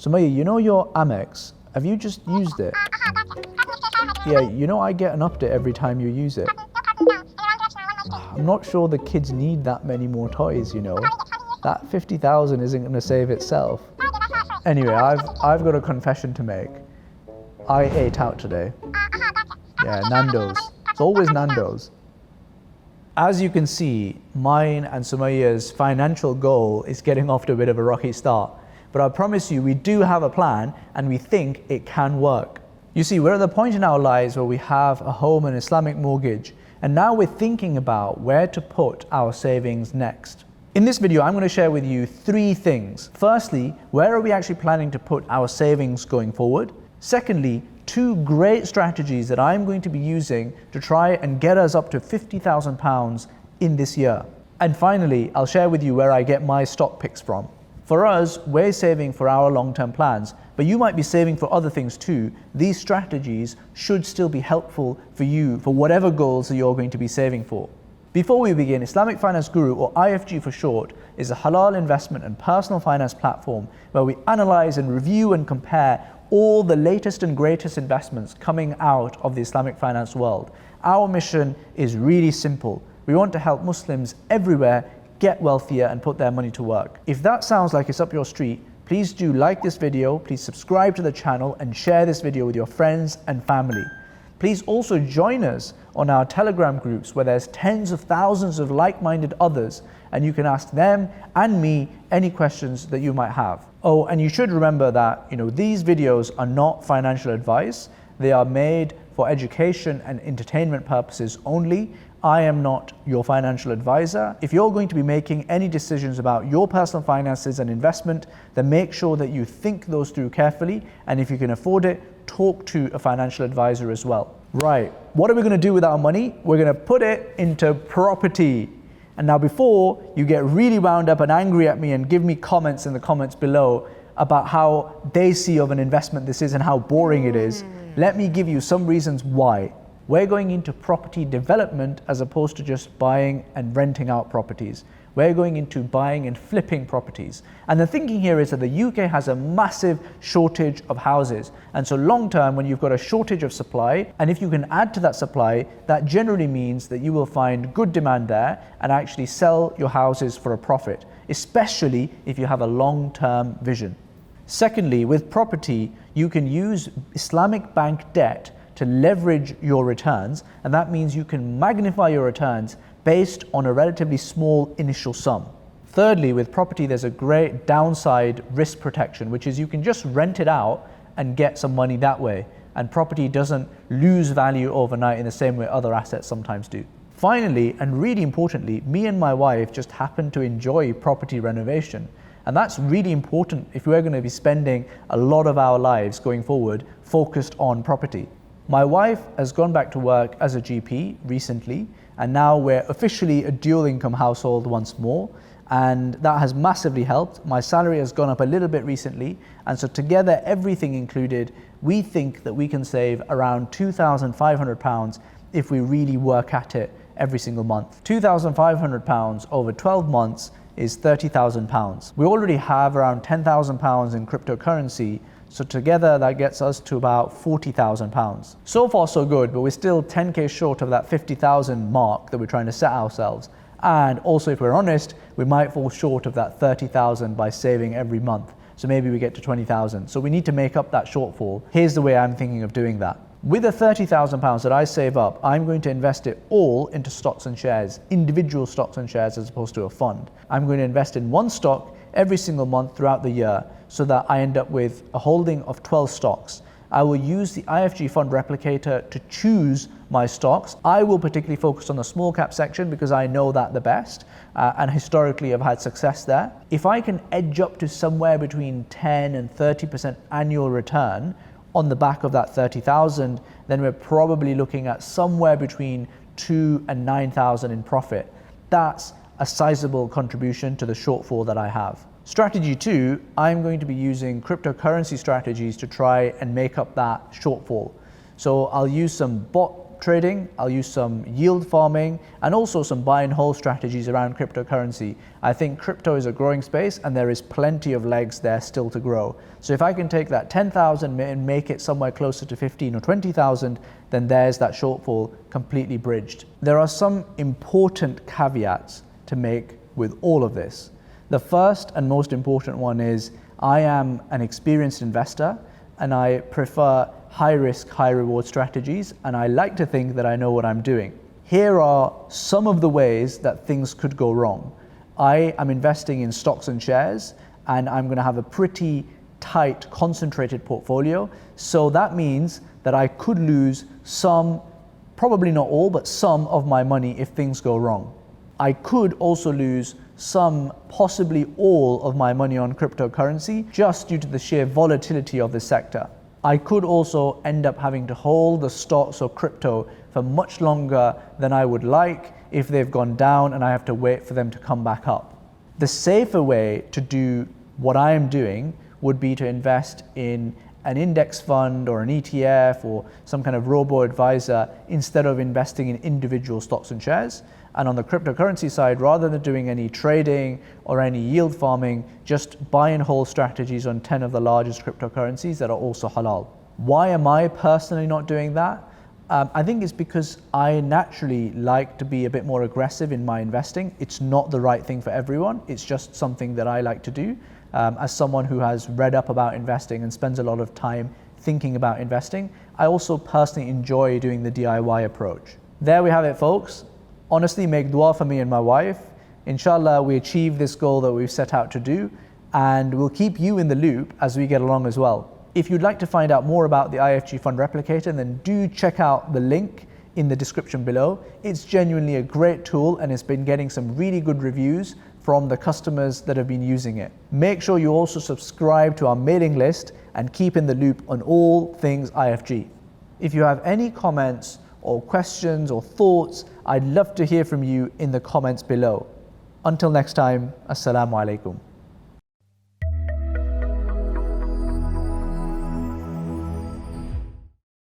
Sumaya, you know your Amex, have you just used it? Yeah, you know I get an update every time you use it. I'm not sure the kids need that many more toys, you know. That 50,000 isn't going to save itself. Anyway, I've got a confession to make. I ate out today. Yeah, Nando's. It's always Nando's. As you can see, mine and Sumaya's financial goal is getting off to a bit of a rocky start. But I promise you, we do have a plan and we think it can work. You see, we're at the point in our lives where we have a home and Islamic mortgage, and now we're thinking about where to put our savings next. In this video, I'm going to share with you 3 things. Firstly, where are we actually planning to put our savings going forward? Secondly, 2 great strategies that I'm going to be using to try and get us up to £50,000 in this year. And finally, I'll share with you where I get my stock picks from. For us, we're saving for our long-term plans, but you might be saving for other things too. These strategies should still be helpful for you for whatever goals that you're going to be saving for. Before we begin, Islamic Finance Guru, or IFG for short, is a halal investment and personal finance platform where we analyze and review and compare all the latest and greatest investments coming out of the Islamic finance world. Our mission is really simple. We want to help Muslims everywhere get wealthier and put their money to work. If that sounds like it's up your street, please do like this video, please subscribe to the channel and share this video with your friends and family. Please also join us on our Telegram groups where there's tens of thousands of like-minded others, and you can ask them and me any questions that you might have. Oh, and you should remember that, these videos are not financial advice. They are made for education and entertainment purposes only. I am not your financial advisor. If you're going to be making any decisions about your personal finances and investment, then make sure that you think those through carefully, and if you can afford it, talk to a financial advisor as well. Right, what are we going to do with our money? We're going to put it into property. And now before you get really wound up and angry at me and give me comments in the comments below about how they see of an investment this is and how boring it is, let me give you some reasons why. We're going into property development as opposed to just buying and renting out properties. We're going into buying and flipping properties. And the thinking here is that the UK has a massive shortage of houses. And so long term, when you've got a shortage of supply, and if you can add to that supply, that generally means that you will find good demand there and actually sell your houses for a profit, especially if you have a long-term vision. Secondly, with property, you can use Islamic bank debt to leverage your returns, and that means you can magnify your returns based on a relatively small initial sum. Thirdly, with property, there's a great downside risk protection, which is you can just rent it out and get some money that way, and property doesn't lose value overnight in the same way other assets sometimes do. Finally, and really importantly, me and my wife just happen to enjoy property renovation. And that's really important if we're going to be spending a lot of our lives going forward focused on property. My wife has gone back to work as a GP recently, and now we're officially a dual income household once more, and that has massively helped. My salary has gone up a little bit recently, and so together, everything included, we think that we can save around £2,500 if we really work at it every single month. £2,500 over 12 months is £30,000. We already have around £10,000 in cryptocurrency, so together that gets us to about £40,000. So far so good, but we're still 10k short of that 50,000 mark that we're trying to set ourselves. And also, if we're honest, we might fall short of that 30,000 by saving every month. So maybe we get to 20,000. So we need to make up that shortfall. Here's the way I'm thinking of doing that. With the £30,000 that I save up, I'm going to invest it all into stocks and shares, individual stocks and shares as opposed to a fund. I'm going to invest in one stock every single month throughout the year so that I end up with a holding of 12 stocks. I will use the IFG fund replicator to choose my stocks. I will particularly focus on the small cap section because I know that the best and historically I've had success there. If I can edge up to somewhere between 10 and 30% annual return on the back of that 30,000, then we're probably looking at somewhere between 2 and 9,000 in profit. That's a sizable contribution to the shortfall that I have. Strategy 2, I'm going to be using cryptocurrency strategies to try and make up that shortfall. So I'll use some bot trading, I'll use some yield farming, and also some buy and hold strategies around cryptocurrency. I think crypto is a growing space and there is plenty of legs there still to grow. So if I can take that 10,000 and make it somewhere closer to 15 or 20,000, then there's that shortfall completely bridged. There are some important caveats to make with all of this. The first and most important one is I am an experienced investor and I prefer high risk, high reward strategies, and I like to think that I know what I'm doing. Here are some of the ways that things could go wrong. I am investing in stocks and shares, and I'm going to have a pretty tight, concentrated portfolio. So that means that I could lose some, probably not all, but some of my money if things go wrong. I could also lose some, possibly all of my money on cryptocurrency just due to the sheer volatility of the sector. I could also end up having to hold the stocks or crypto for much longer than I would like if they've gone down and I have to wait for them to come back up. The safer way to do what I am doing would be to invest in an index fund or an ETF or some kind of robo-advisor instead of investing in individual stocks and shares. And on the cryptocurrency side, rather than doing any trading or any yield farming, just buy and hold strategies on 10 of the largest cryptocurrencies that are also halal. Why am I personally not doing that? I think it's because I naturally like to be a bit more aggressive in my investing. It's not the right thing for everyone. It's just something that I like to do. As someone who has read up about investing and spends a lot of time thinking about investing, I also personally enjoy doing the DIY approach. There we have it, folks. Honestly, make dua for me and my wife. InshAllah, we achieve this goal that we've set out to do, and we'll keep you in the loop as we get along as well. If you'd like to find out more about the IFG Fund Replicator, then do check out the link in the description below. It's genuinely a great tool and it's been getting some really good reviews from the customers that have been using it. Make sure you also subscribe to our mailing list and keep in the loop on all things IFG. If you have any comments or questions or thoughts, I'd love to hear from you in the comments below. Until next time, Assalamu alaikum.